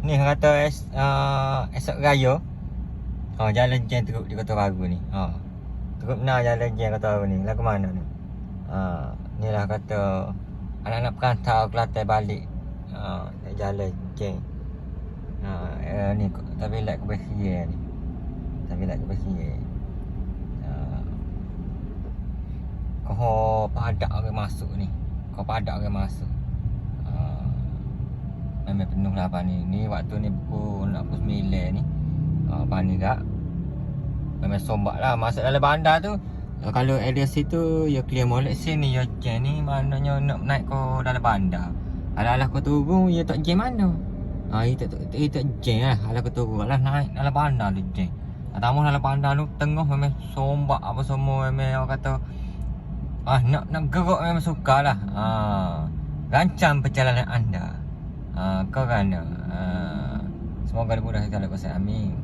Ni kata esok raya. Jalan jam teruk di Kota Baru ni. Teruk benar jalan jam Kota Baru ni. Lah ke mana ni? Ni lah kata anak-anak perantau Kelantan balik. Jalan jam. Ni tapi like kebersihan ni. Tapi like kebersihan. Kau padak orang masuk ni. Kau padak orang masuk. Memang penuh lah apa ni. Ni waktu ni pukul 9 ni. Apa ni tak? Memang sombak lah. Masuk dalam bandar tu. Kalau area situ ya clear molek sini ya jam ni. Maknanya nak naik kau dalam bandar. Alah-alah kau turun ya tak jam mana? Tak jam lah. Alah kau turun lah naik dalam bandar tu jam. Tamu dalam bandar tu tengah memang sombak apa semua. Memang orang kata nak gerak memang suka lah. Rancang perjalanan anda. Kau kan semoga mudah segala kuasa. Amin.